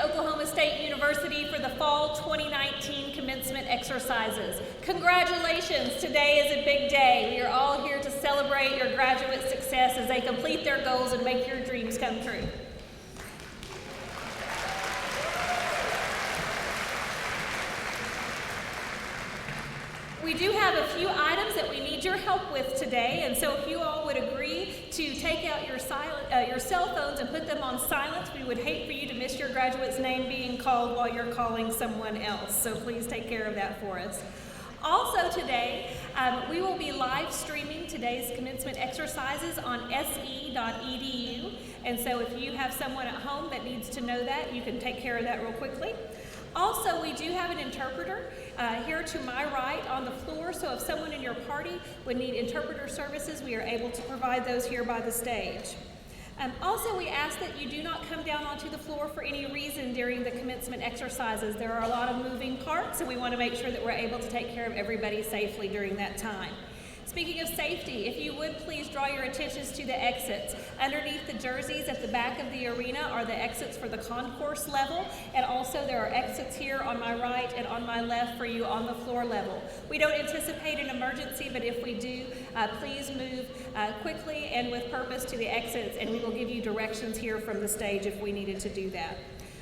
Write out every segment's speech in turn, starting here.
Oklahoma State University for the Fall 2019 Commencement Exercises. Congratulations, today is a big day. We are all here to celebrate your graduate success as they complete their goals and make your dreams come true. We do have a few items that we need your help with today, and so if you all would agree to take out your cell phones and put them on silent, we would hate for you to miss your graduate's name being called while you're calling someone else, so please take care of that for us. Also today, we will be live streaming today's commencement exercises on se.edu, and so if you have someone at home that needs to know that, you can take care of that real quickly. Also, we do have an interpreter here to my right on the floor, so if someone in your party would need interpreter services, we are able to provide those here by the stage. Also, we ask that you do not come down onto the floor for any reason during the commencement exercises. There are a lot of moving parts, and we want to make sure that we're able to take care of everybody safely during that time. Speaking of safety, if you would please draw your attentions to the exits. Underneath the jerseys at the back of the arena are the exits for the concourse level, and also there are exits here on my right and on my left for you on the floor level. We don't anticipate an emergency, but if we do, please move quickly and with purpose to the exits, and we will give you directions here from the stage if we needed to do that.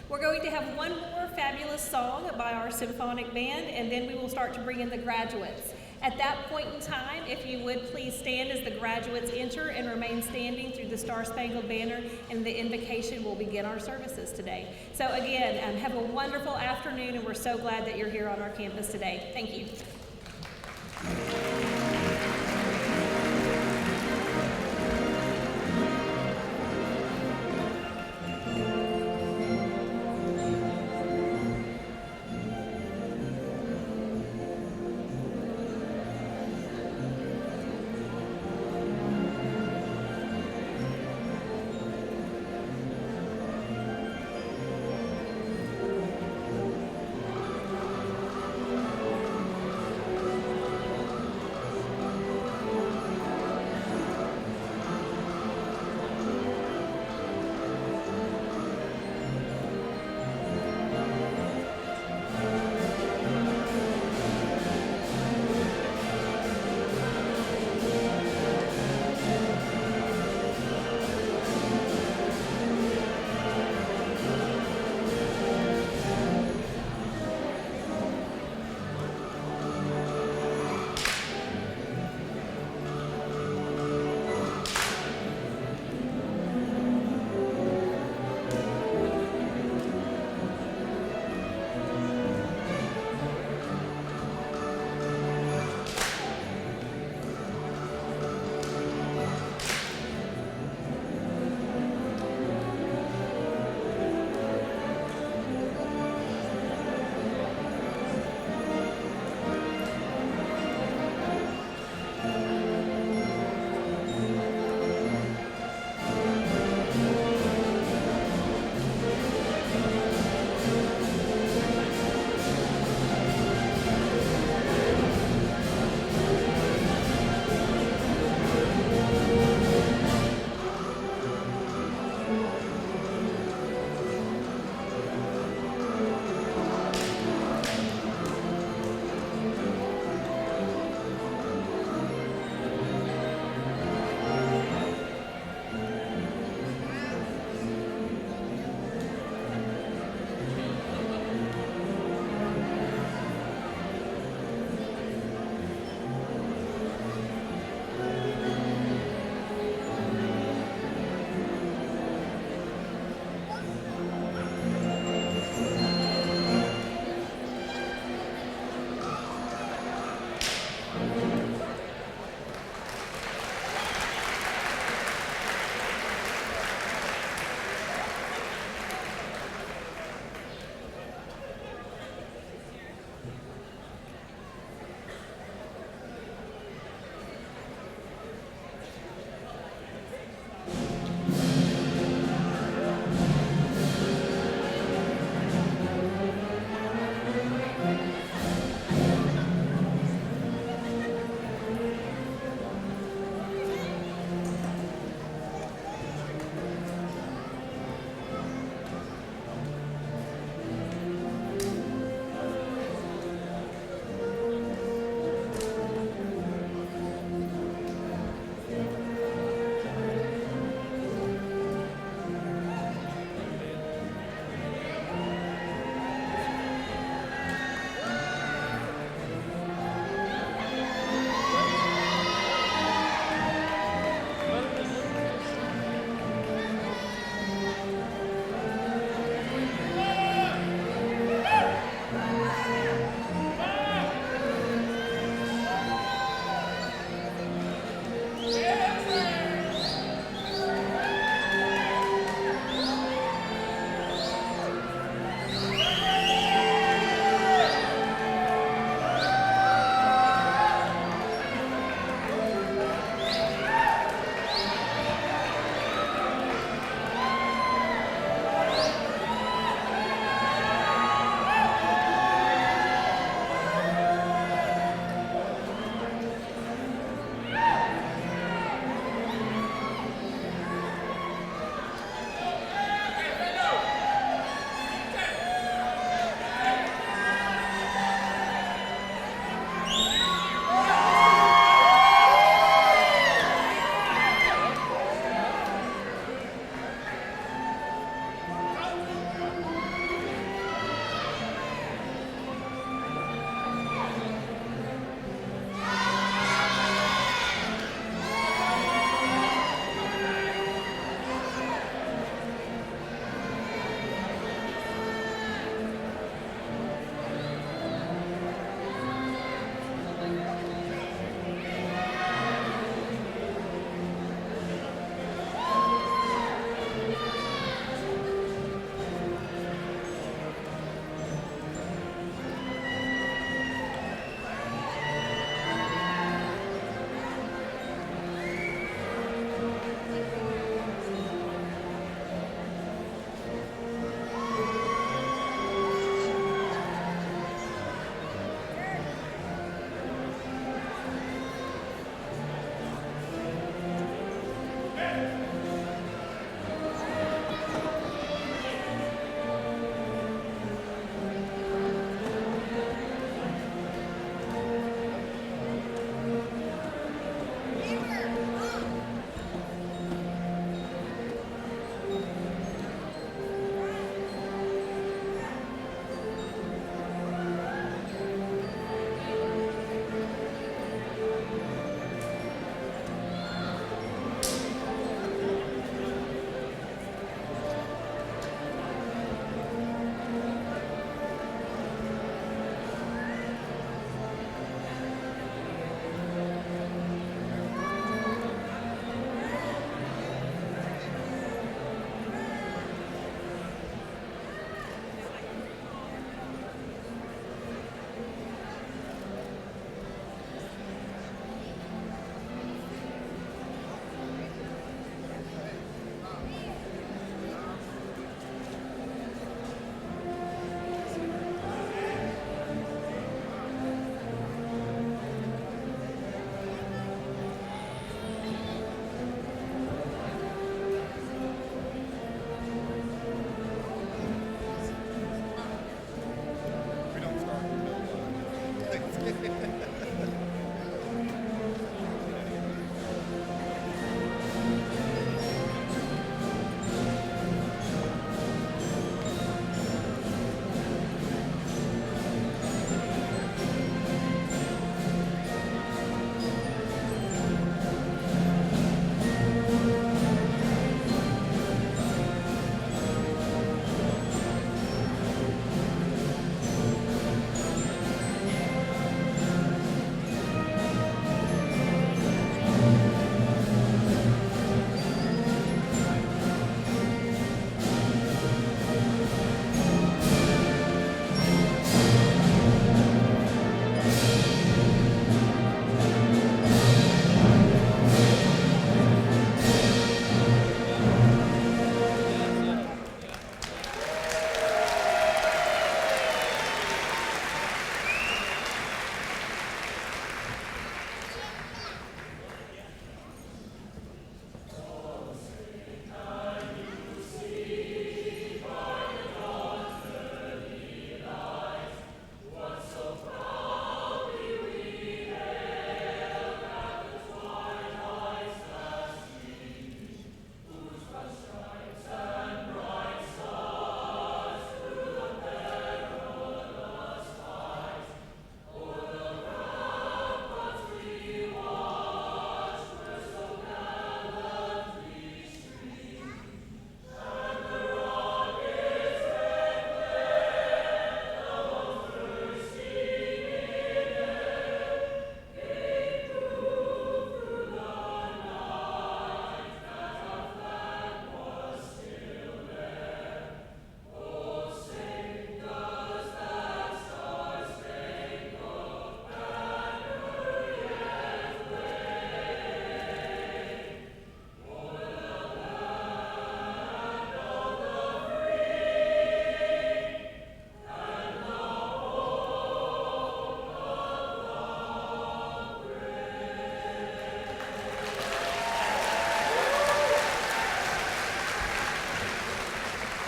We're going to have one more fabulous song by our symphonic band, and then we will start to bring in the graduates. At that point in time, if you would please stand as the graduates enter and remain standing through the Star-Spangled Banner, and the invocation will begin our services today. So again, have a wonderful afternoon, and we're so glad that you're here on our campus today. Thank you.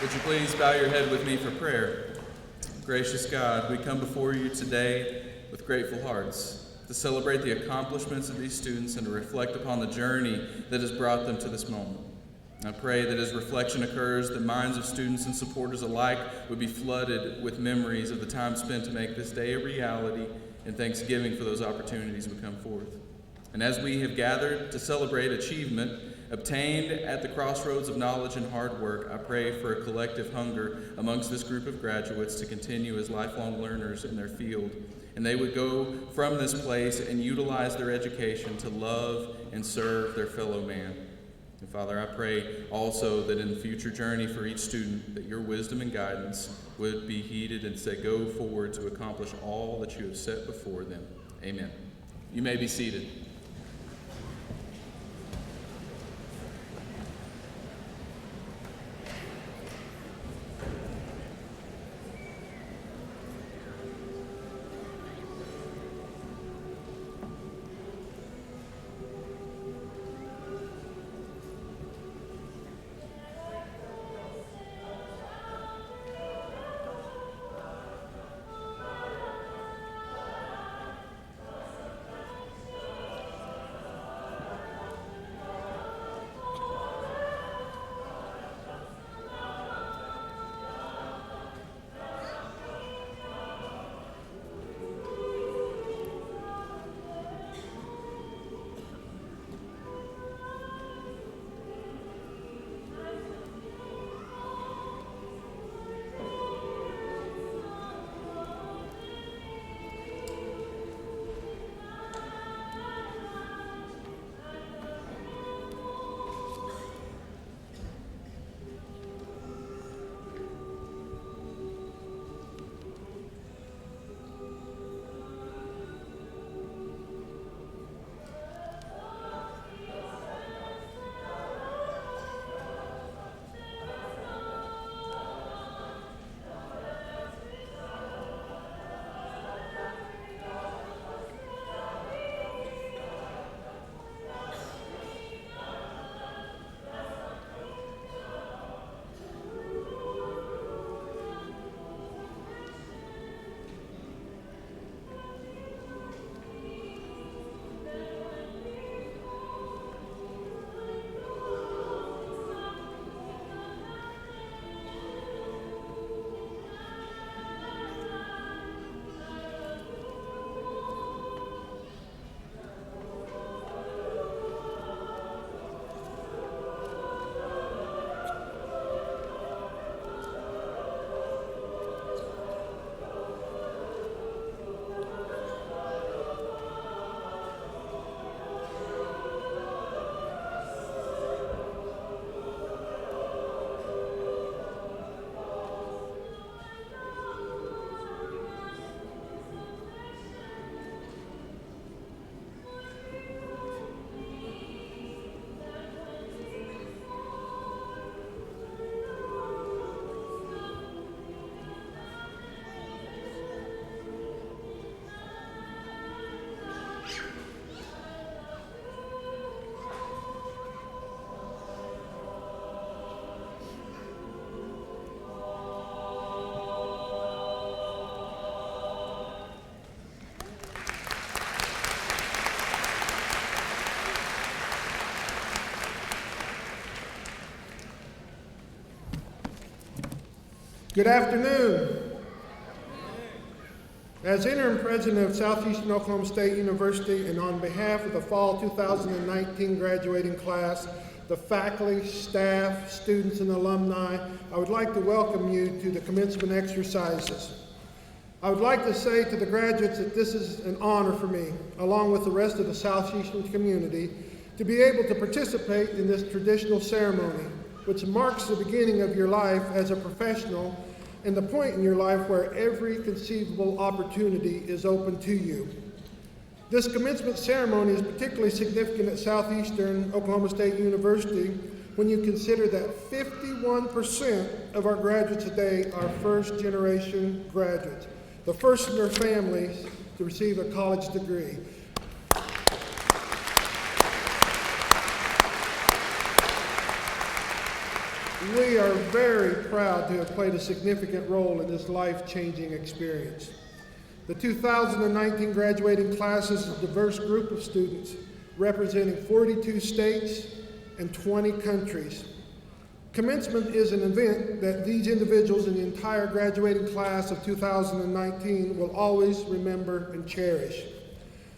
Would you please bow your head with me for prayer? Gracious God, we come before you today with grateful hearts to celebrate the accomplishments of these students and to reflect upon the journey that has brought them to this moment. I pray that as reflection occurs, the minds of students and supporters alike would be flooded with memories of the time spent to make this day a reality and thanksgiving for those opportunities we come forth. And as we have gathered to celebrate achievement obtained at the crossroads of knowledge and hard work, I pray for a collective hunger amongst this group of graduates to continue as lifelong learners in their field. And they would go from this place and utilize their education to love and serve their fellow man. And Father, I pray also that in the future journey for each student, that your wisdom and guidance would be heeded and say, go forward to accomplish all that you have set before them. Amen. You may be seated. Good afternoon. As interim president of Southeastern Oklahoma State University and on behalf of the fall 2019 graduating class, the faculty, staff, students, and alumni, I would like to welcome you to the commencement exercises. I would like to say to the graduates that this is an honor for me, along with the rest of the Southeastern community, to be able to participate in this traditional ceremony, which marks the beginning of your life as a professional and the point in your life where every conceivable opportunity is open to you. This commencement ceremony is particularly significant at Southeastern Oklahoma State University when you consider that 51% of our graduates today are first-generation graduates, the first in their families to receive a college degree. We are very proud to have played a significant role in this life-changing experience. The 2019 graduating class is a diverse group of students representing 42 states and 20 countries. Commencement is an event that these individuals in the entire graduating class of 2019 will always remember and cherish.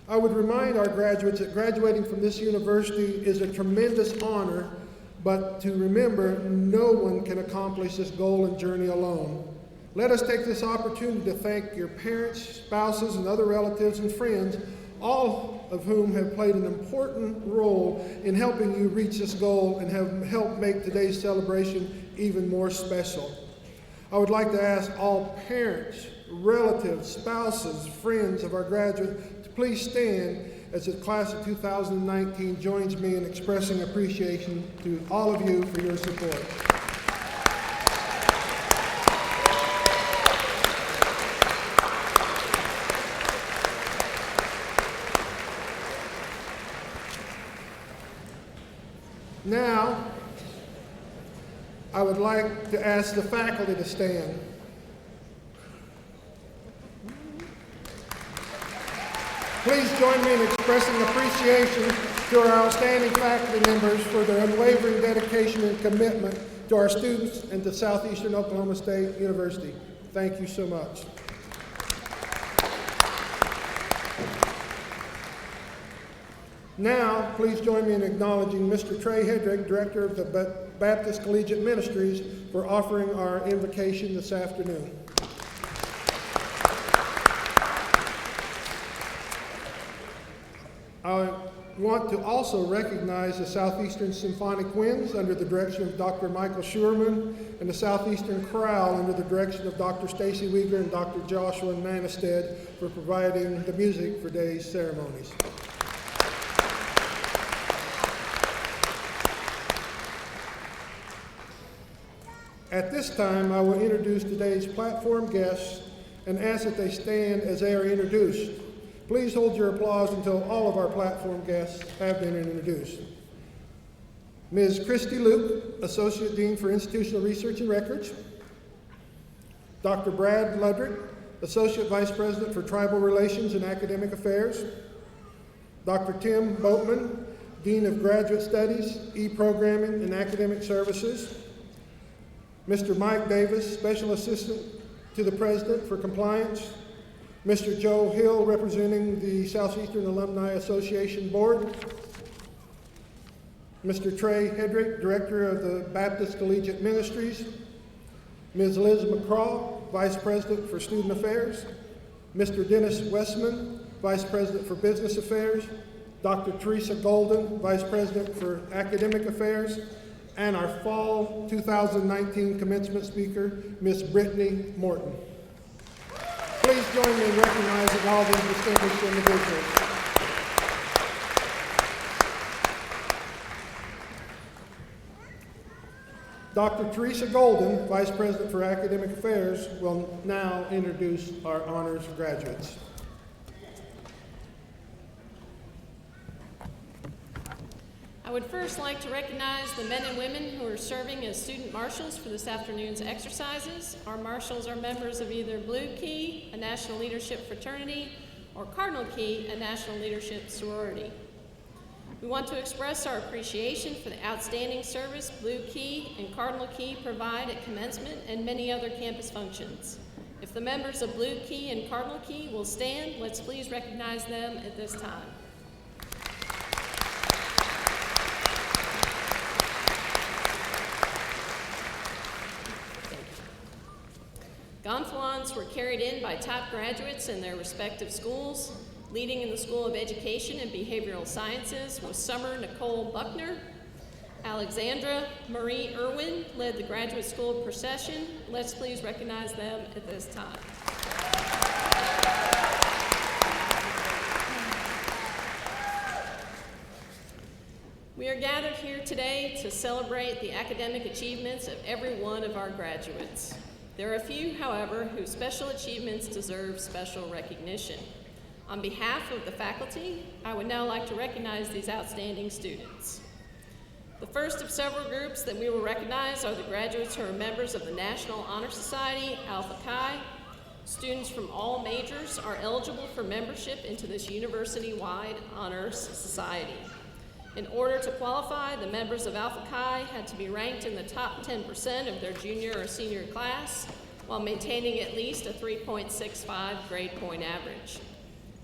I would remind our graduates that graduating from this university is a tremendous honor, but to remember, no one can accomplish this goal and journey alone. Let us take this opportunity to thank your parents, spouses, and other relatives and friends, all of whom have played an important role in helping you reach this goal and have helped make today's celebration even more special. I would like to ask all parents, relatives, spouses, friends of our graduates to please stand as the class of 2019 joins me in expressing appreciation to all of you for your support. Now, I would like to ask the faculty to stand. Please join me in expressing appreciation to our outstanding faculty members for their unwavering dedication and commitment to our students and to Southeastern Oklahoma State University. Thank you so much. Now, please join me in acknowledging Mr. Trey Hedrick, Director of the Baptist Collegiate Ministries, for offering our invocation this afternoon. I want to also recognize the Southeastern Symphonic Winds under the direction of Dr. Michael Schurman and the Southeastern Chorale under the direction of Dr. Stacy Weaver and Dr. Joshua Manisted for providing the music for today's ceremonies. At this time, I will introduce today's platform guests and ask that they stand as they are introduced. Please hold your applause until all of our platform guests have been introduced. Ms. Christy Luke, Associate Dean for Institutional Research and Records. Dr. Brad Ludrick, Associate Vice President for Tribal Relations and Academic Affairs. Dr. Tim Boatman, Dean of Graduate Studies, E-Programming, and Academic Services. Mr. Mike Davis, Special Assistant to the President for Compliance. Mr. Joe Hill, representing the Southeastern Alumni Association Board. Mr. Trey Hedrick, Director of the Baptist Collegiate Ministries. Ms. Liz McCraw, Vice President for Student Affairs. Mr. Dennis Westman, Vice President for Business Affairs. Dr. Teresa Golden, Vice President for Academic Affairs. And our fall 2019 commencement speaker, Ms. Brittany Morton. Please join me in recognizing all these distinguished individuals. Dr. Teresa Golden, Vice President for Academic Affairs, will now introduce our honors graduates. I would first like to recognize the men and women who are serving as student marshals for this afternoon's exercises. Our marshals are members of either Blue Key, a National Leadership Fraternity, or Cardinal Key, a National Leadership Sorority. We want to express our appreciation for the outstanding service Blue Key and Cardinal Key provide at commencement and many other campus functions. If the members of Blue Key and Cardinal Key will stand, let's please recognize them at this time. Gonfalons were carried in by top graduates in their respective schools. Leading in the School of Education and Behavioral Sciences was Summer Nicole Buckner. Alexandra Marie Irwin led the graduate school procession. Let's please recognize them at this time. We are gathered here today to celebrate the academic achievements of every one of our graduates. There are a few, however, whose special achievements deserve special recognition. On behalf of the faculty, I would now like to recognize these outstanding students. The first of several groups that we will recognize are the graduates who are members of the National Honor Society, Alpha Chi. Students from all majors are eligible for membership into this university-wide honors society. In order to qualify, the members of Alpha Chi had to be ranked in the top 10% of their junior or senior class while maintaining at least a 3.65 grade point average.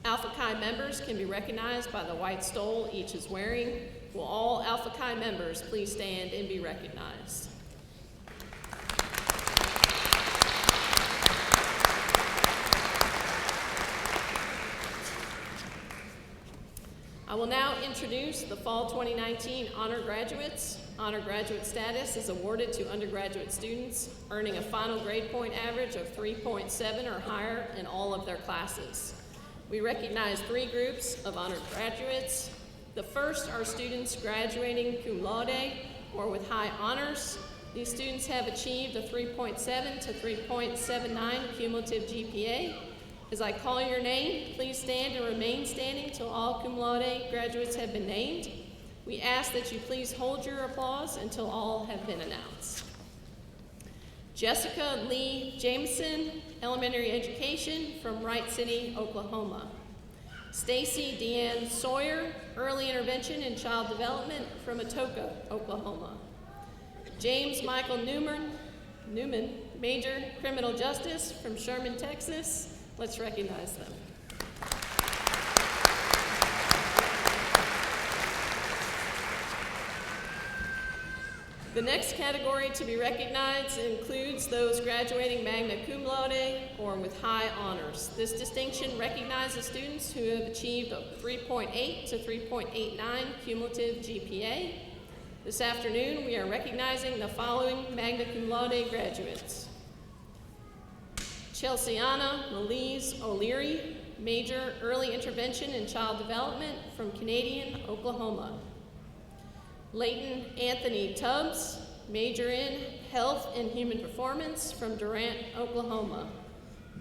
Alpha Chi members can be recognized by the white stole each is wearing. Will all Alpha Chi members please stand and be recognized? I will now introduce the Fall 2019 Honor Graduates. Honor graduate status is awarded to undergraduate students earning a final grade point average of 3.7 or higher in all of their classes. We recognize three groups of honored graduates. The first are students graduating cum laude or with high honors. These students have achieved a 3.7 to 3.79 cumulative GPA. As I call your name, please stand and remain standing till all cum laude graduates have been named. We ask that you please hold your applause until all have been announced. Jessica Lee Jameson, Elementary Education from Wright City, Oklahoma. Stacy Deanne Sawyer, Early Intervention and Child Development from Atoka, Oklahoma. James Michael Newman, Major Criminal Justice from Sherman, Texas. Let's recognize them. The next category to be recognized includes those graduating magna cum laude or with high honors. This distinction recognizes students who have achieved a 3.8 to 3.89 cumulative GPA. This afternoon, we are recognizing the following magna cum laude graduates. Chelseana Louise O'Leary, Major Early Intervention and Child Development from Canadian, Oklahoma. Leighton Anthony Tubbs, Major in Health and Human Performance from Durant, Oklahoma.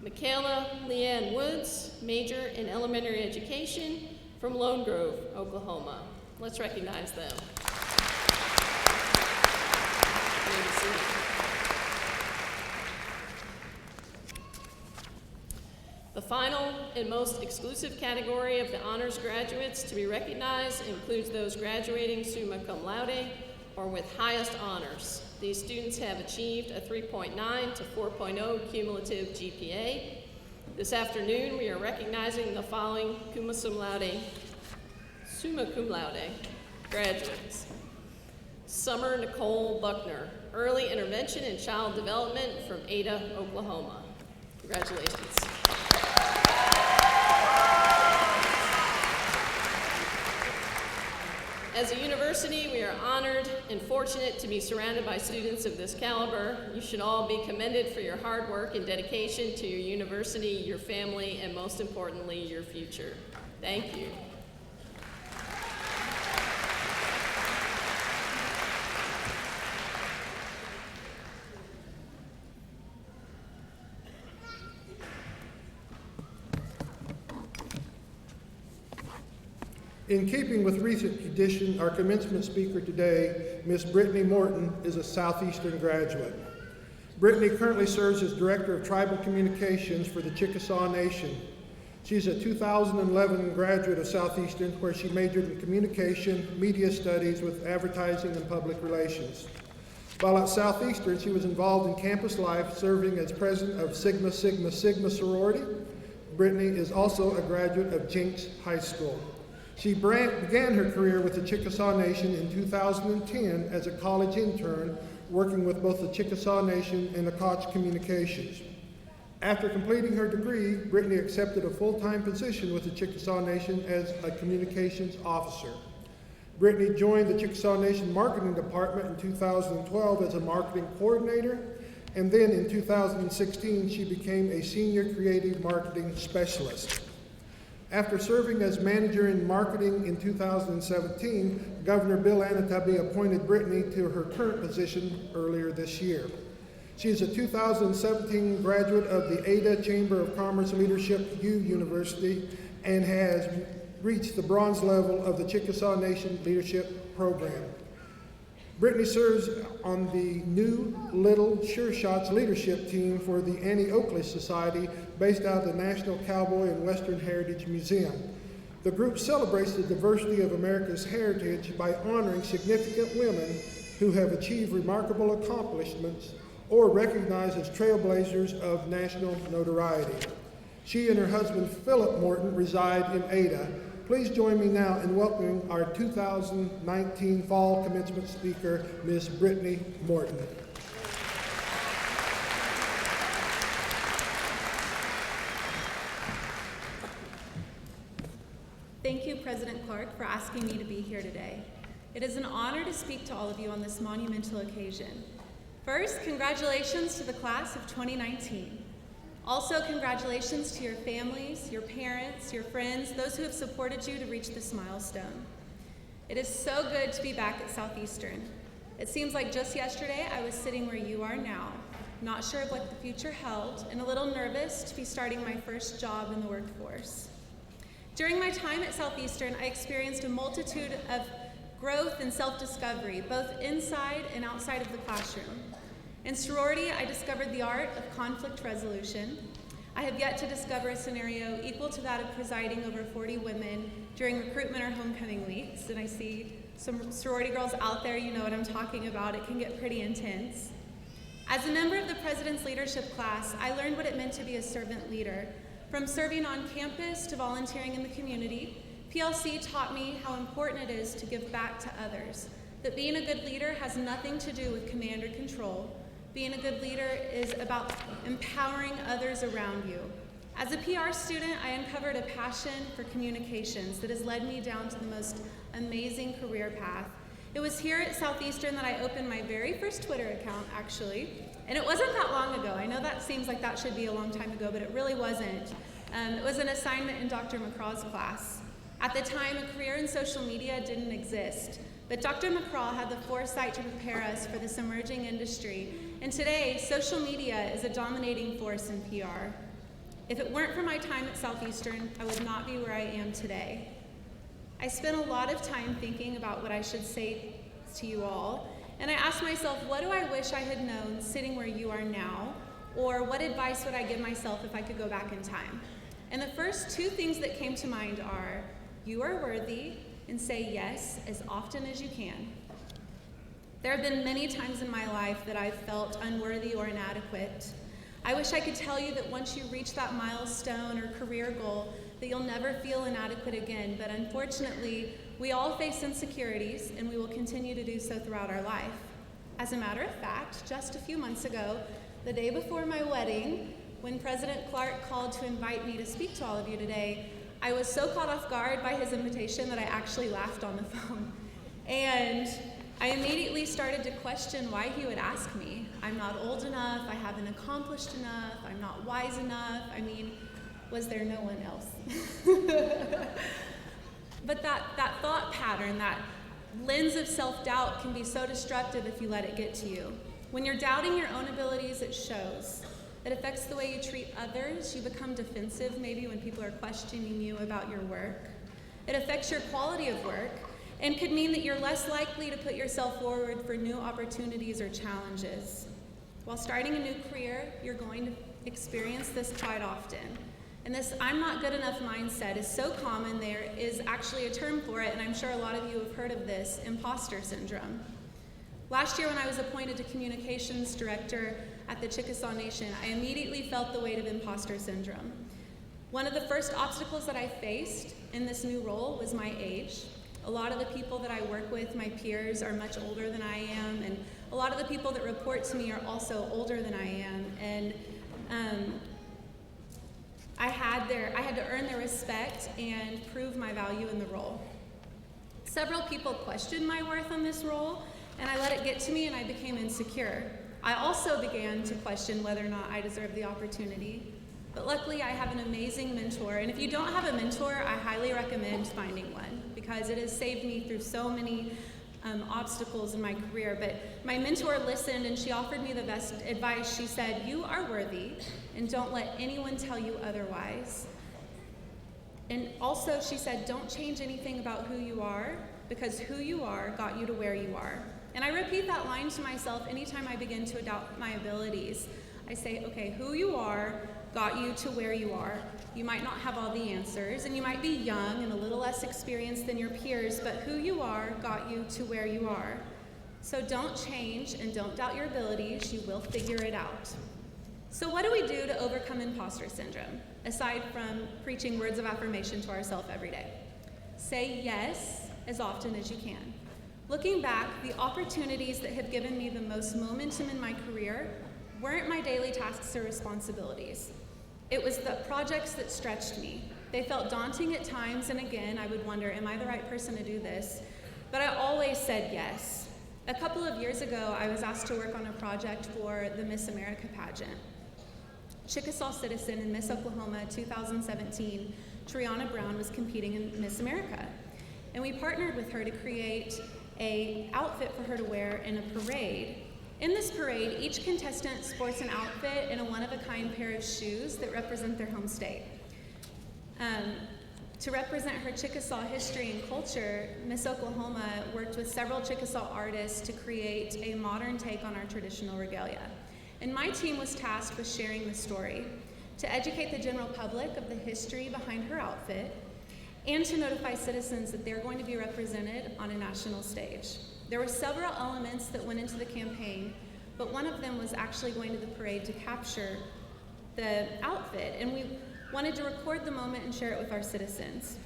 Michaela Leanne Woods, Major in Elementary Education from Lone Grove, Oklahoma. Let's recognize them. The final and most exclusive category of the honors graduates to be recognized includes those graduating summa cum laude or with highest honors. These students have achieved a 3.9 to 4.0 cumulative GPA. This afternoon, we are recognizing the following summa cum laude graduates. Summer Nicole Buckner, Early Intervention and Child Development from Ada, Oklahoma. Congratulations. As a university, we are honored and fortunate to be surrounded by students of this caliber. You should all be commended for your hard work and dedication to your university, your family, and most importantly, your future. Thank you. In keeping with recent tradition, our commencement speaker today, Ms. Brittany Morton, is a Southeastern graduate. Brittany currently serves as Director of Tribal Communications for the Chickasaw Nation. She's a 2011 graduate of Southeastern, where she majored in communication, media studies with advertising and public relations. While at Southeastern, she was involved in campus life, serving as president of Sigma Sigma Sigma sorority. Brittany is also a graduate of Jenks High School. She began her career with the Chickasaw Nation in 2010 as a college intern, working with both the Chickasaw Nation and the Koch Communications. After completing her degree, Brittany accepted a full-time position with the Chickasaw Nation as a communications officer. Brittany joined the Chickasaw Nation Marketing Department in 2012 as a marketing coordinator, and then in 2016, she became a senior creative marketing specialist. After serving as manager in marketing in 2017, Governor Bill Anatabi appointed Brittany to her current position earlier this year. She is a 2017 graduate of the Ada Chamber of Commerce Leadership U University and has reached the bronze level of the Chickasaw Nation Leadership Program. Brittany serves on the new Little Sure Shots leadership team for the Annie Oakley Society based out of the National Cowboy and Western Heritage Museum. The group celebrates the diversity of America's heritage by honoring significant women who have achieved remarkable accomplishments or recognized as trailblazers of national notoriety. She and her husband, Philip Morton, reside in Ada. Please join me now in welcoming our 2019 Fall Commencement speaker, Ms. Brittany Morton. Thank you, President Clark, for asking me to be here today. It is an honor to speak to all of you on this monumental occasion. First, congratulations to the class of 2019. Also, congratulations to your families, your parents, your friends, those who have supported you to reach this milestone. It is so good to be back at Southeastern. It seems like just yesterday I was sitting where you are now, not sure of what the future held, and a little nervous to be starting my first job in the workforce. During my time at Southeastern, I experienced a multitude of growth and self-discovery, both inside and outside of the classroom. In sorority, I discovered the art of conflict resolution. I have yet to discover a scenario equal to that of presiding over 40 women during recruitment or homecoming weeks, and I see some sorority girls out there, you know what I'm talking about. It can get pretty intense. As a member of the President's Leadership class, I learned what it meant to be a servant leader. From serving on campus to volunteering in the community, PLC taught me how important it is to give back to others, that being a good leader has nothing to do with command or control. Being a good leader is about empowering others around you. As a PR student, I uncovered a passion for communications that has led me down to the most amazing career path. It was here at Southeastern that I opened my very first Twitter account, actually. And it wasn't that long ago. I know that seems like that should be a long time ago, but it really wasn't. It was an assignment in Dr. McCraw's class. At the time, a career in social media didn't exist, but Dr. McCraw had the foresight to prepare us for this emerging industry. And today, social media is a dominating force in PR. If it weren't for my time at Southeastern, I would not be where I am today. I spent a lot of time thinking about what I should say to you all, and I asked myself, what do I wish I had known sitting where you are now, or what advice would I give myself if I could go back in time? And the first two things that came to mind are, you are worthy, and say yes as often as you can. There have been many times in my life that I've felt unworthy or inadequate. I wish I could tell you that once you reach that milestone or career goal, that you'll never feel inadequate again, but unfortunately, we all face insecurities, and we will continue to do so throughout our life. As a matter of fact, just a few months ago, the day before my wedding, when President Clark called to invite me to speak to all of you today, I was so caught off guard by his invitation that I actually laughed on the phone. And I immediately started to question why he would ask me. I'm not old enough, I haven't accomplished enough, I'm not wise enough. I mean, was there no one else? But that thought pattern, that lens of self-doubt can be so destructive if you let it get to you. When you're doubting your own abilities, it shows. It affects the way you treat others. You become defensive maybe when people are questioning you about your work. It affects your quality of work and could mean that you're less likely to put yourself forward for new opportunities or challenges. While starting a new career, you're going to experience this quite often. And this I'm not good enough mindset is so common. There is actually a term for it, and I'm sure a lot of you have heard of this, imposter syndrome. Last year when I was appointed to communications director at the Chickasaw Nation, I immediately felt the weight of imposter syndrome. One of the first obstacles that I faced in this new role was my age. A lot of the people that I work with, my peers, are much older than I am, and a lot of the people that report to me are also older than I am. And I had to earn their respect and prove my value in the role. Several people questioned my worth on this role, and I let it get to me and I became insecure. I also began to question whether or not I deserved the opportunity. But luckily I have an amazing mentor, and if you don't have a mentor, I highly recommend finding one, because it has saved me through so many obstacles in my career. But my mentor listened and she offered me the best advice. She said, "You are worthy, and don't let anyone tell you otherwise." And also she said, "Don't change anything about who you are, because who you are got you to where you are." And I repeat that line to myself anytime I begin to doubt my abilities. I say, okay, who you are got you to where you are. You might not have all the answers, and you might be young and a little less experienced than your peers, but who you are got you to where you are. So don't change and don't doubt your abilities. You will figure it out. So what do we do to overcome imposter syndrome, aside from preaching words of affirmation to ourselves every day? Say yes as often as you can. Looking back, the opportunities that have given me the most momentum in my career weren't my daily tasks or responsibilities. It was the projects that stretched me. They felt daunting at times, and again, I would wonder, am I the right person to do this? But I always said yes. A couple of years ago, I was asked to work on a project for the Miss America pageant. Chickasaw Citizen in Miss Oklahoma 2017, Triana Brown was competing in Miss America. And we partnered with her to create an outfit for her to wear in a parade. In this parade, each contestant sports an outfit and a one-of-a-kind pair of shoes that represent their home state. To represent her Chickasaw history and culture, Miss Oklahoma worked with several Chickasaw artists to create a modern take on our traditional regalia. And my team was tasked with sharing the story, to educate the general public of the history behind her outfit, and to notify citizens that they're going to be represented on a national stage. There were several elements that went into the campaign, but one of them was actually going to the parade to capture the outfit, and we wanted to record the moment and share it with our citizens.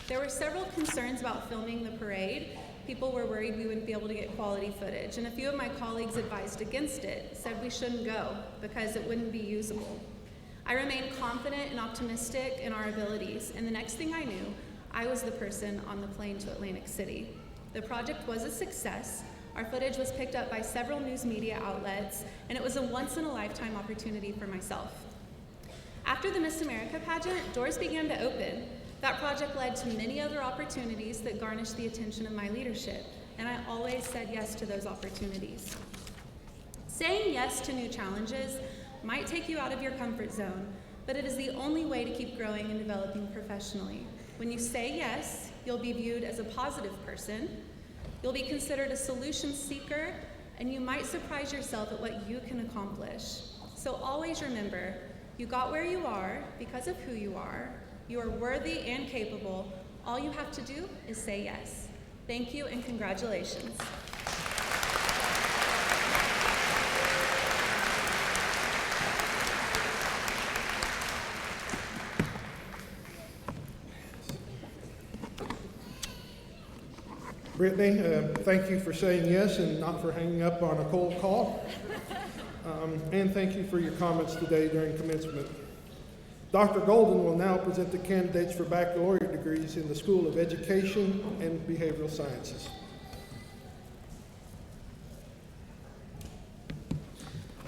There were several concerns about filming the parade. People were worried we wouldn't be able to get quality footage, and a few of my colleagues advised against it, said we shouldn't go because it wouldn't be usable. I remained confident and optimistic in our abilities, and the next thing I knew, I was the person on the plane to Atlantic City. The project was a success. Our footage was picked up by several news media outlets, and it was a once-in-a-lifetime opportunity for myself. After the Miss America pageant, doors began to open. That project led to many other opportunities that garnished the attention of my leadership, and I always said yes to those opportunities. Saying yes to new challenges might take you out of your comfort zone, but it is the only way to keep growing and developing professionally. When you say yes, you'll be viewed as a positive person, you'll be considered a solution seeker, and you might surprise yourself at what you can accomplish. So always remember, you got where you are because of who you are. You are worthy and capable. All you have to do is say yes. Thank you and congratulations. Brittany, thank you for saying yes and not for hanging up on a cold call. And thank you for your comments today during commencement. Dr. Golden will now present the candidates for baccalaureate degrees in the School of Education and Behavioral Sciences.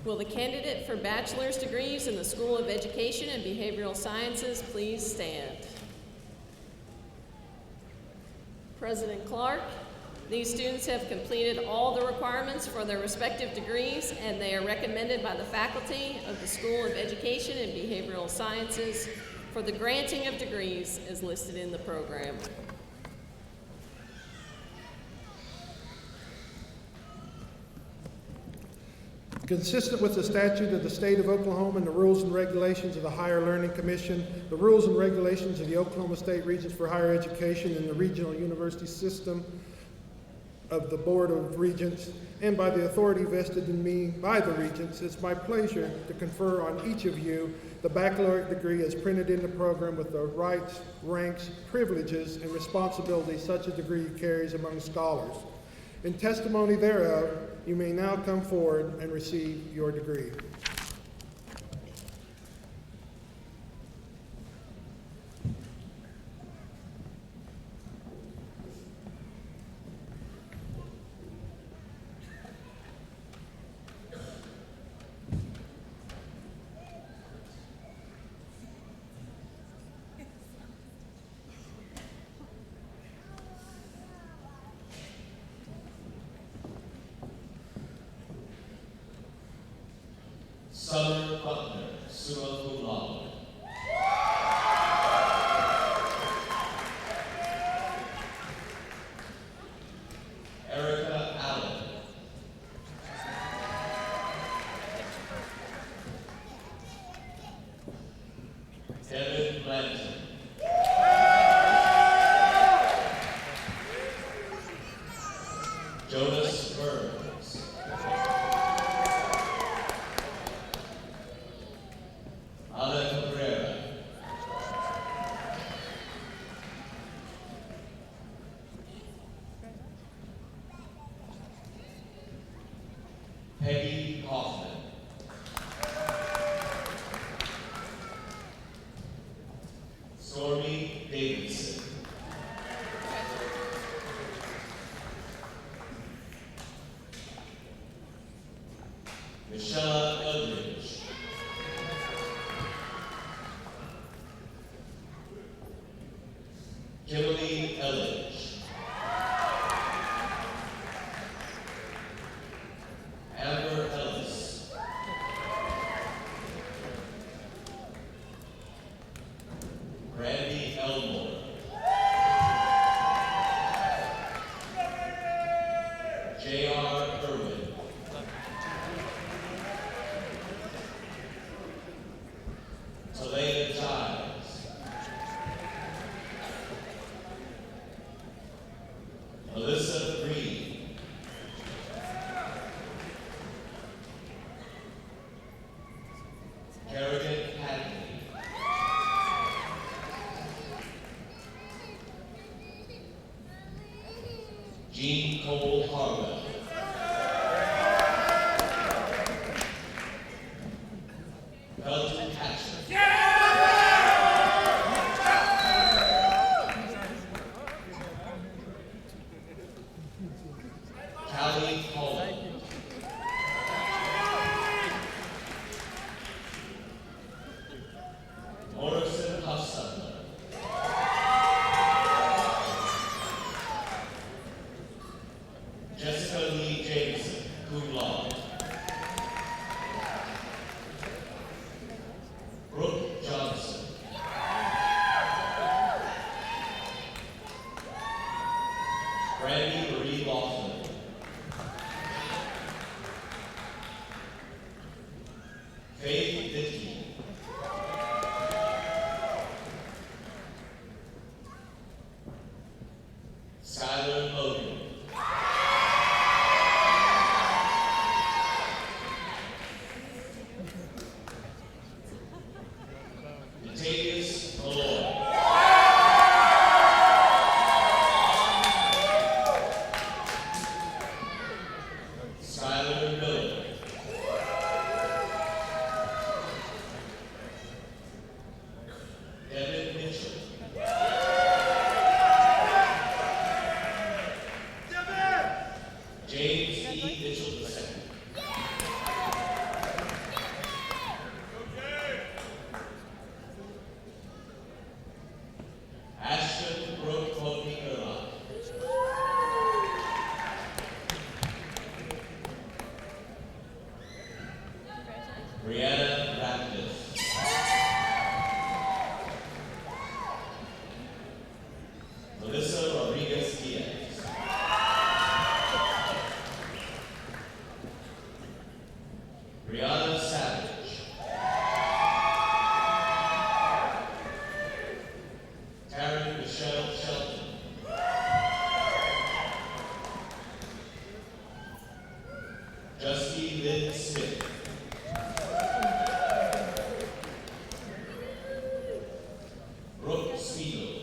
Will the candidate for bachelor's degrees in the School of Education and Behavioral Sciences please stand? President Clark, these students have completed all the requirements for their respective degrees, and they are recommended by the faculty of the School of Education and Behavioral Sciences for the granting of degrees as listed in the program. Consistent with the statute of the state of Oklahoma and the rules and regulations of the Higher Learning Commission, the rules and regulations of the Oklahoma State Regents for Higher Education and the Regional University System of the Board of Regents, and by the authority vested in me by the Regents, it's my pleasure to confer on each of you the baccalaureate degree as printed in the program with the rights, ranks, privileges, and responsibilities such a degree carries among scholars. In testimony thereof, you may now come forward and receive your degree. Summer Buckner, summa cum laude. Erica Allen. Devin Blanton. Jonas Burns. Ana Cabrera. Peggy Hoffman. Stormy Davidson. Michelle Eldridge. Kimberly Elledge. Amber Ellis. Randy Elmore. J.R. Irwin. Talaya Giles. Melissa Green. Kerrigan Hadley. Jean Cole Harwell. Belton Hatcher. Callie Holland. Morrison Huffsutler. Jessica Lee Jameson, cum laude. Brooke Johnson. Brandy Marie Laughlin. Faith Dickey. Skylar Logan. Latavius Malloy. Skylar Miller. Devin Mitchell. James E. Mitchell II. Ashton Brooke Mulkey Erlock. Brianna Ratcliffe. Melissa Rodriguez Diaz. Brianna Savage. Taryn Michelle Shelton. Justy Lynn Smith. Brooke Spiegel.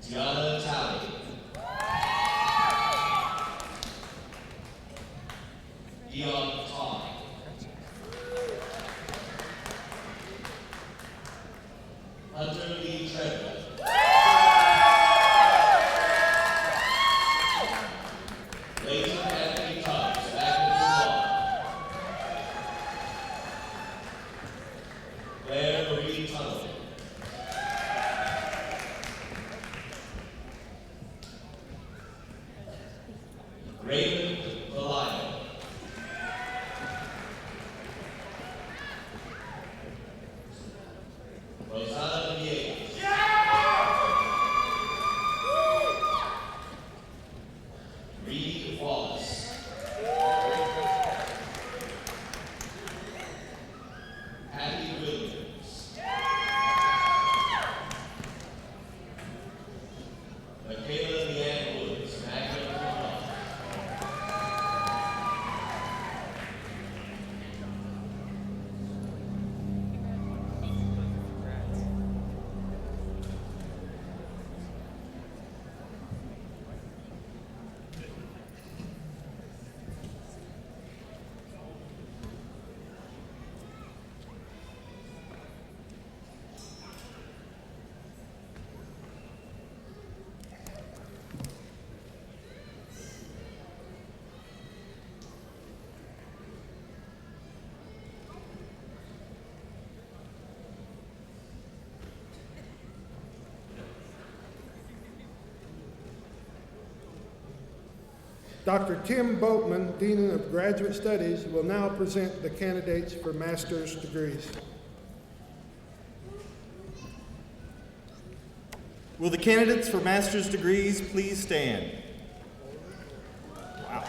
Tiana Talley. Dion Todd. Hunter Lee Treadwell. Leighton Anthony Tubbs, faculty law. Claire Marie Tunnell. Raymond Valaya. Rosanna Villegas. Reed Wallace. Patty Williams. Michaela Leanne Woods, magna cum laude. Dr. Tim Boatman, Dean of Graduate Studies, will now present the candidates for master's degrees. Will the candidates for master's degrees please stand? Wow.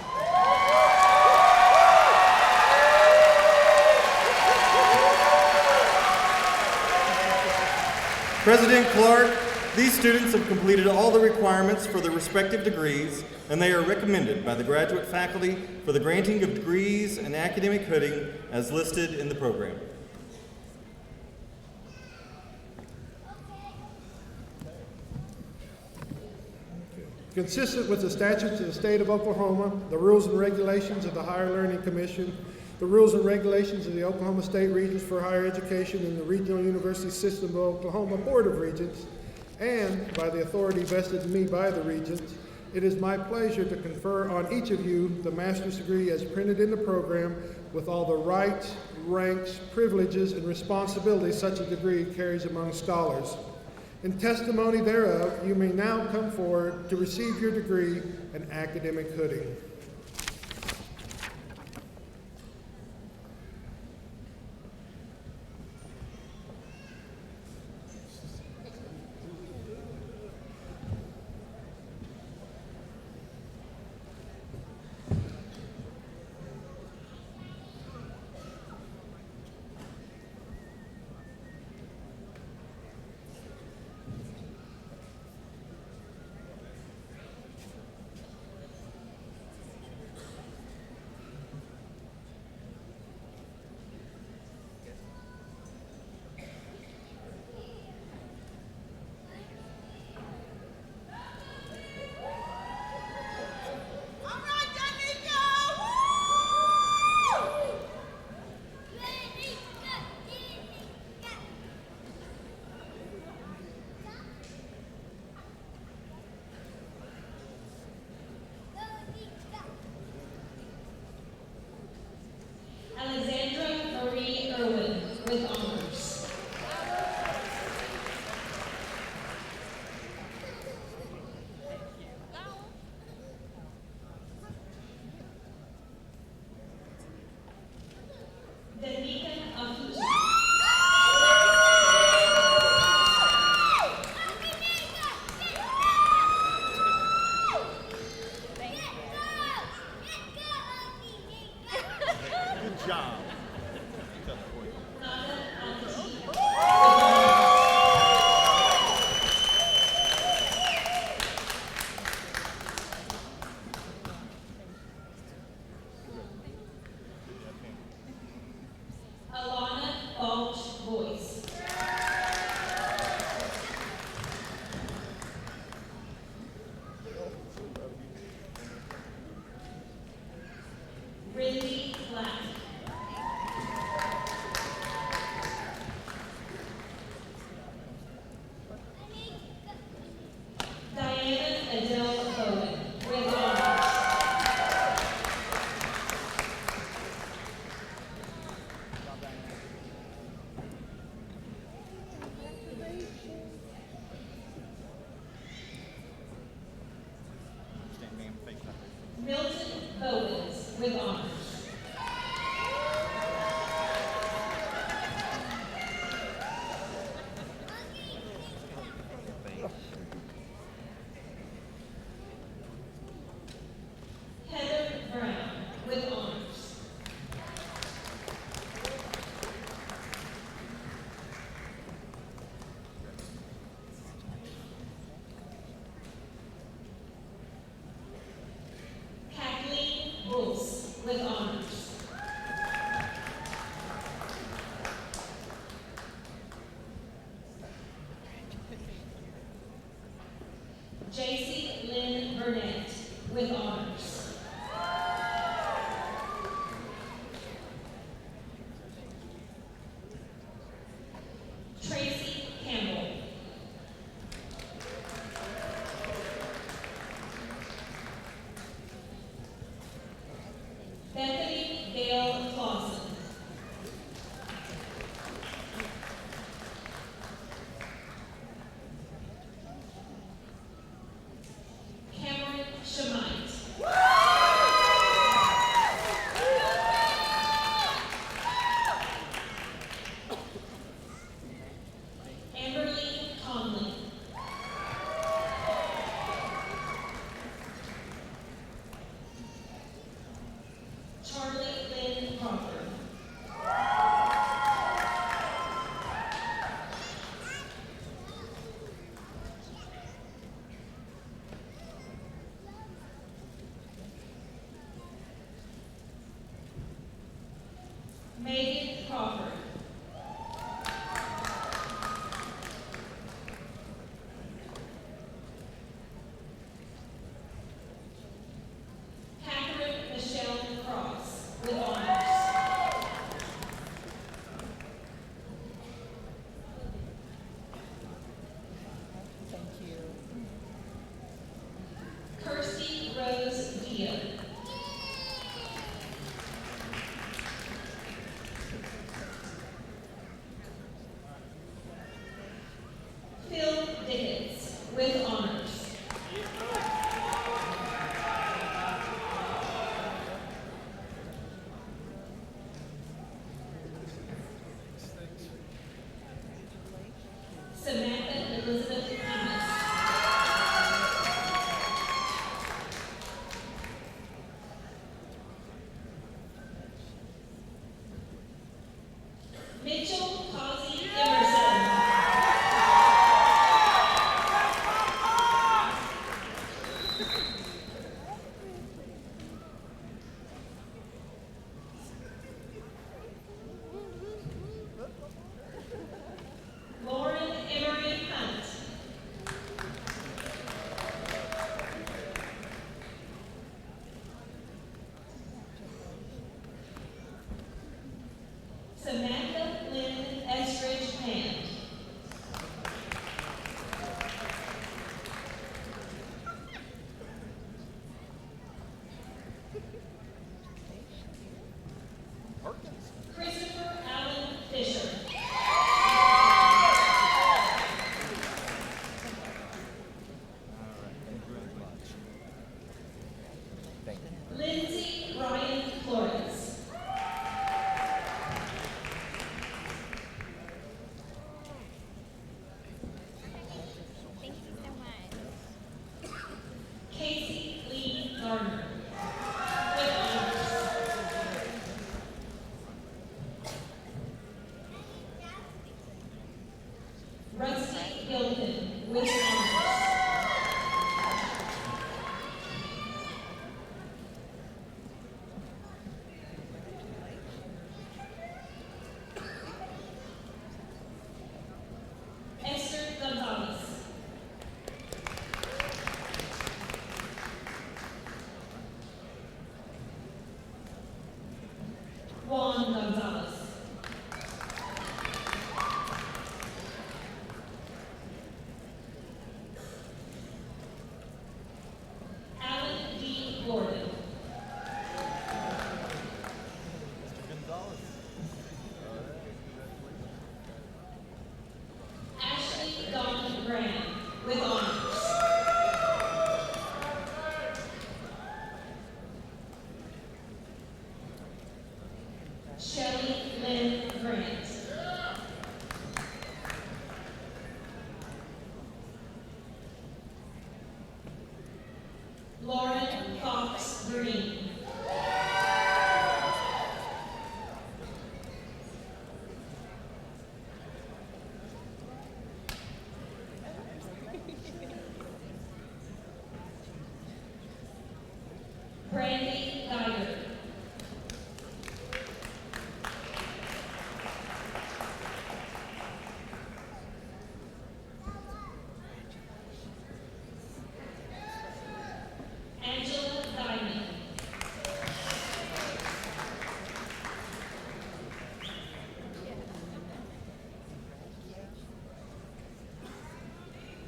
President Clark, these students have completed all the requirements for their respective degrees, and they are recommended by the graduate faculty for the granting of degrees and academic hooding as listed in the program. Consistent with the statutes of the state of Oklahoma, the rules and regulations of the Higher Learning Commission, the rules and regulations of the Oklahoma State Regents for Higher Education and the Regional University System of Oklahoma Board of Regents, and by the authority vested in me by the Regents, it is my pleasure to confer on each of you the master's degree as printed in the program with all the rights, ranks, privileges, and responsibilities such a degree carries among scholars. In testimony thereof, you may now come forward to receive your degree and academic hooding. job. Alana Balch Boyce. Rindy Black. Diana Adele Bowen, with honors. Milton Bowens, with honors. Heather Brown, with honors. Kathleen Bruce, with honors. JC Lynn Burnett, with honors. Tracy Campbell. Bethany Gail Clausen. Cameron Shemite. Amberly Conley. Charlie Lynn Crawford. Megan Crawford. Catherine Michelle Cross, with honors. Kirsty Rose Dio. Phil Dickens, with honors. Samantha Elizabeth Thomas. Mitchell Causey Emerson. Lauren Emery Hunt. Samantha Lynn Estridge Hand. Christopher Allen Fisher. Lindsay Ryan Flores. Casey Lee Garner, with honors. Shelley Lynn Grant. Lauren Fox Green. Brandy Geiger. Angela Diamond.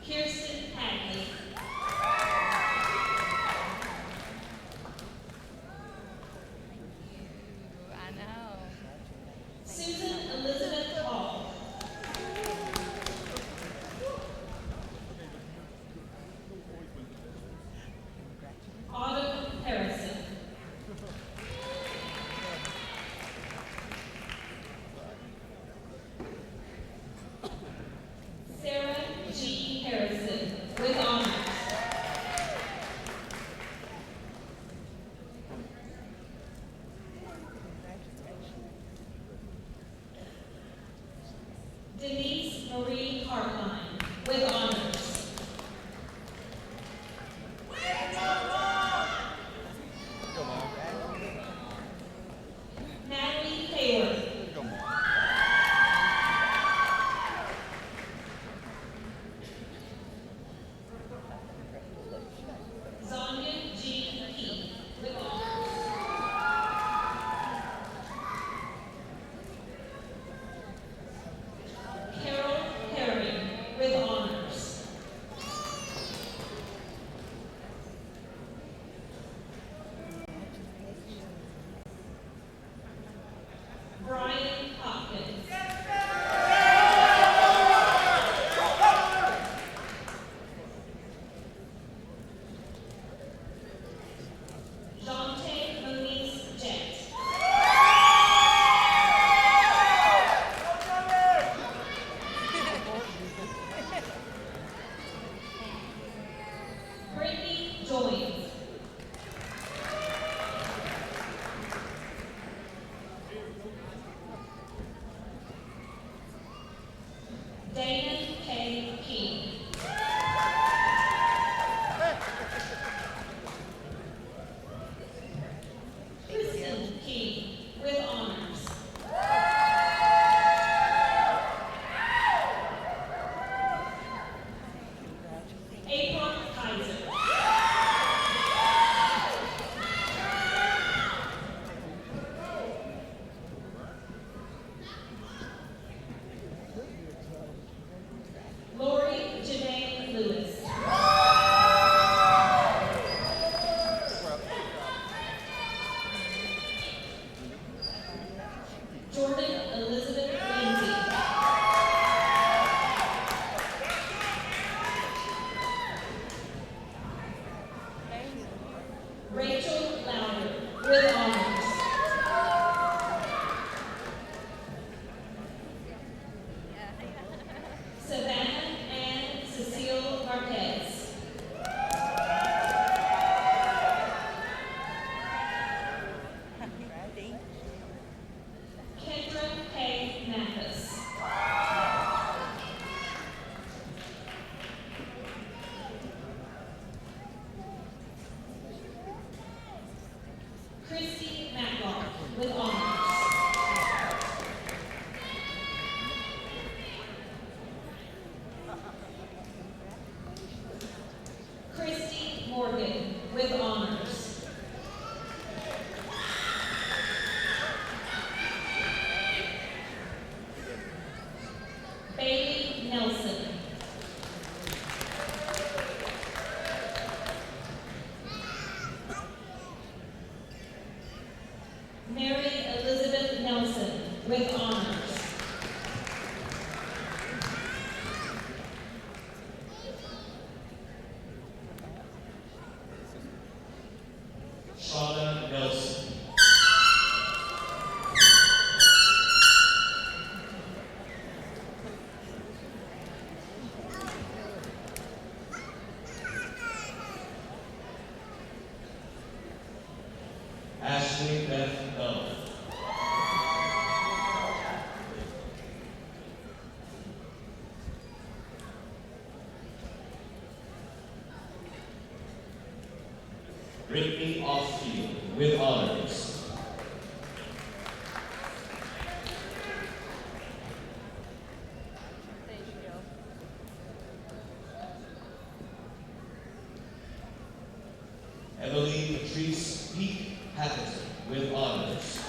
Kirsten Hadley. I know. Susan Elizabeth Hall. Autumn Harrison. Sarah G. Harrison with honors. Denise Marie Hartline with honors. Natalie Hayward. Zonia G. Key with honors. Carol Herring with honors. Brian Hopkins. Jonte Moniz Jett. Brittany Joynes. Dana K. King. Kristen King with honors. April Kaiser. Lori Janae Lewis. Jordan Elizabeth Lindsay. Rachel Louder with honors. Savannah Ann Cecile Marquez. Kendra K. Mathis. Christy Matlock with honors. Christy Morgan with honors. Bailey Nelson. Mary Elizabeth Nelson with honors. Shauna Nelson. Ashley Beth Bell. Brittany Offfield with honors. Emily Patrice Peak Patterson with honors.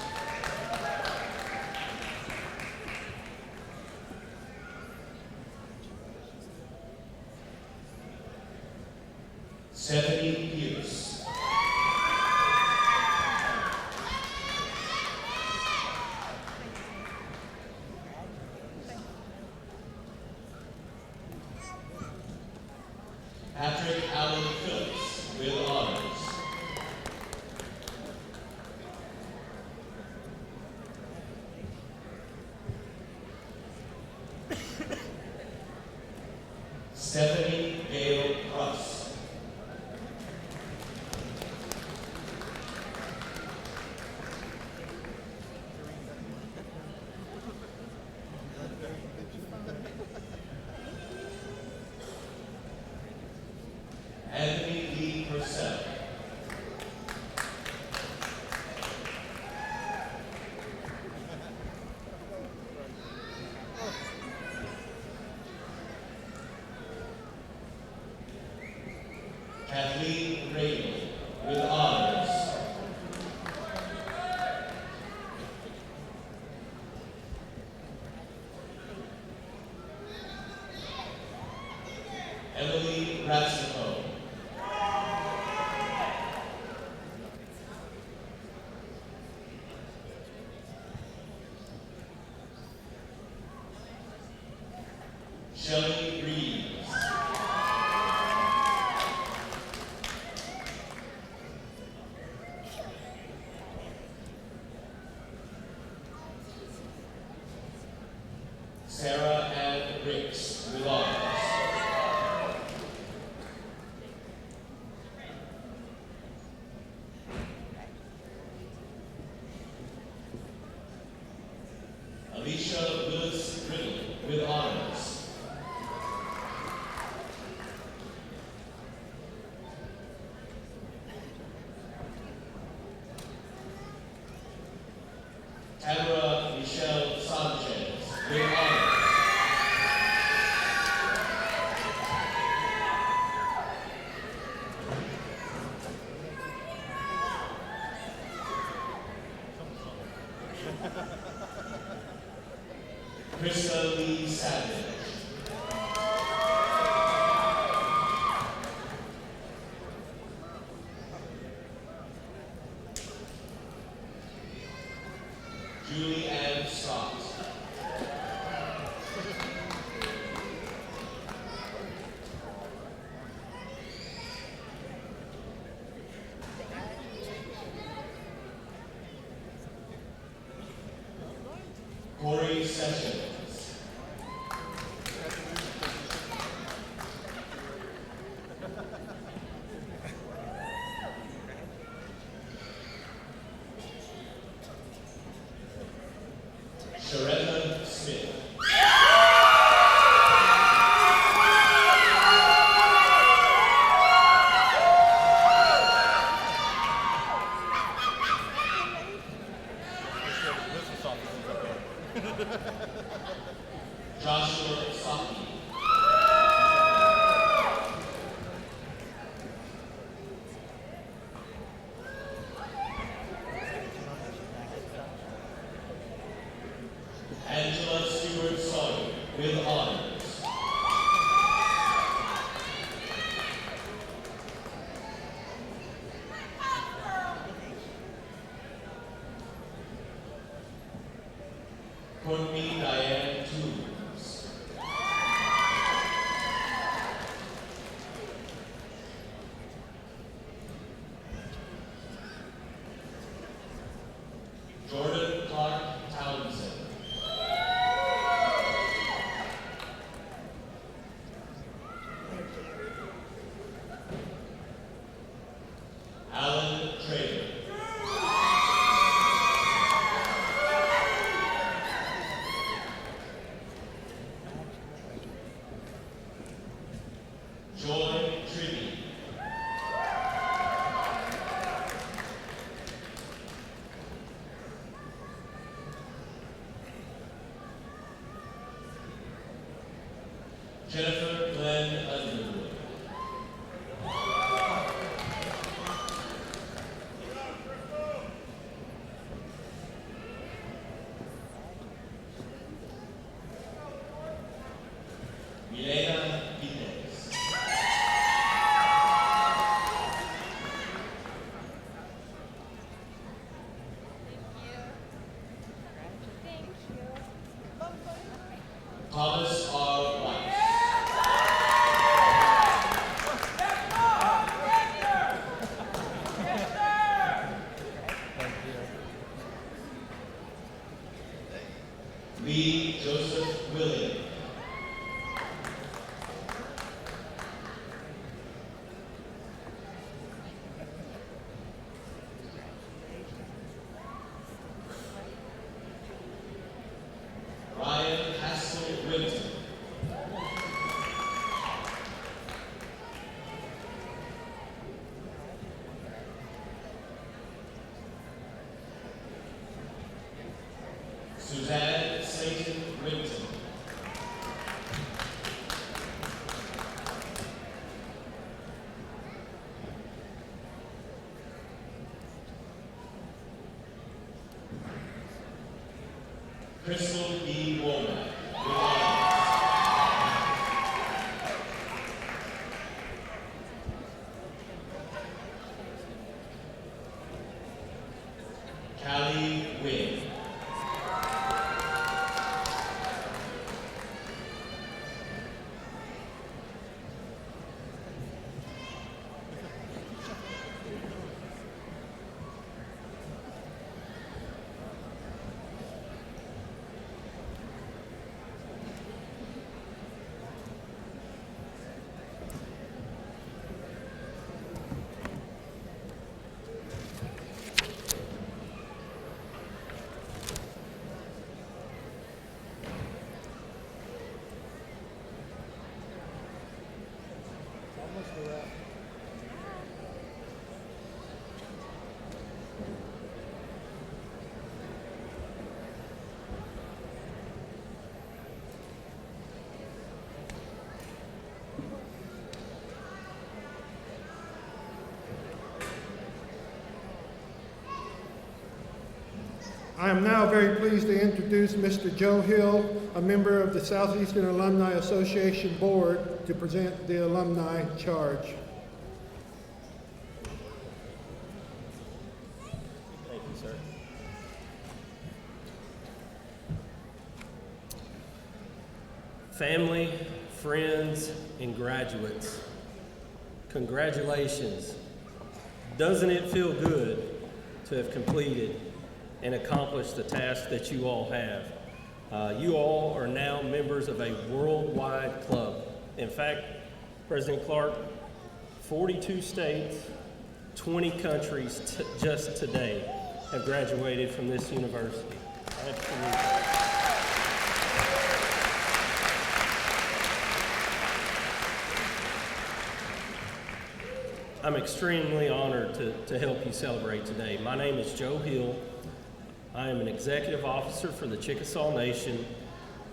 Stephanie Pierce. Patrick Allen Phillips with honors. Stephanie Gale Cross. Anthony Lee Purcell. Kathleen Rayl with honors. Emily Ratzico. Shelley Reeves. Sarah Ann Ricks with honors. Alicia Willis Riddle with honors. Tamara Michelle Sanchez with honors. Krista Lee Savage. Julie Ann Scott. Corey Sessions. Sharetta Smith. Joshua Saki. Angela Stewart Sawyer with honors. Courtney Diane Toombs. Jordan Clark Townsend. Alan Trader. Jennifer Glenn Underwood. Milena Vítez. Thomas R. Rice. Lee Joseph William. Ryan Hassel Winton. Suzanne Satan Winton. Crystal E. Womack. with honors. Callie Wynn. I am now very pleased to introduce Mr. Joe Hill, a member of the Southeastern Alumni Association Board, to present the alumni charge. Thank you, sir. Family, friends, and graduates, congratulations. Doesn't it feel good to have completed and accomplished the task that you all have? You all are now members of a worldwide club. In fact, President Clark, 42 states, 20 countries just today have graduated from this university. Absolutely. I'm extremely honored to help you celebrate today. My name is Joe Hill. I am an executive officer for the Chickasaw Nation.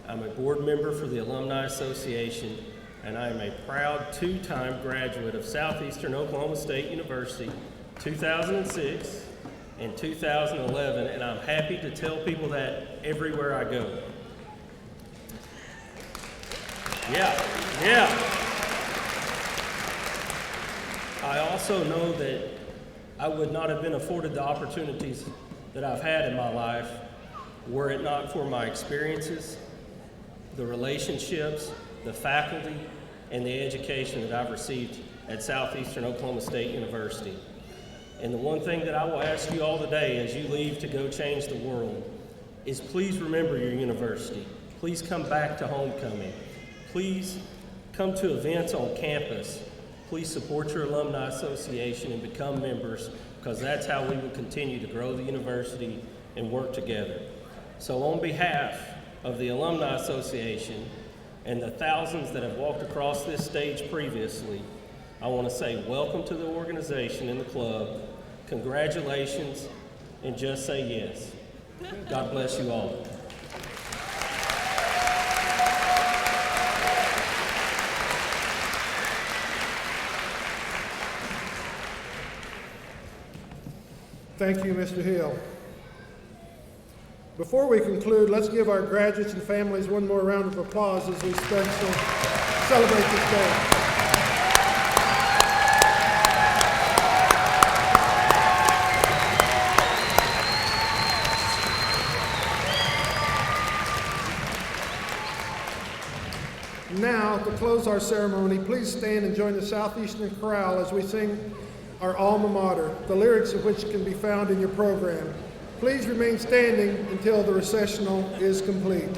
I'm a board member for the Alumni Association, and I am a proud two-time graduate of Southeastern Oklahoma State University, 2006 and 2011, and I'm happy to tell people that everywhere I go. Yeah. I also know that I would not have been afforded the opportunities that I've had in my life were it not for my experiences, the relationships, the faculty, and the education that I've received at Southeastern Oklahoma State University. And the one thing that I will ask you all today as you leave to go change the world is please remember your university. Please come back to homecoming. Please come to events on campus. Please support your alumni association and become members, because that's how we will continue to grow the university and work together. So on behalf of the Alumni Association and the thousands that have walked across this stage previously, I want to say welcome to the organization and the club, congratulations, and just say yes. God bless you all. Thank you, Mr. Hill. Before we conclude, let's give our graduates and families one more round of applause as we celebrate this day. Now, to close our ceremony, please stand and join the Southeastern Chorale as we sing our alma mater, the lyrics of which can be found in your program. Please remain standing until the recessional is complete.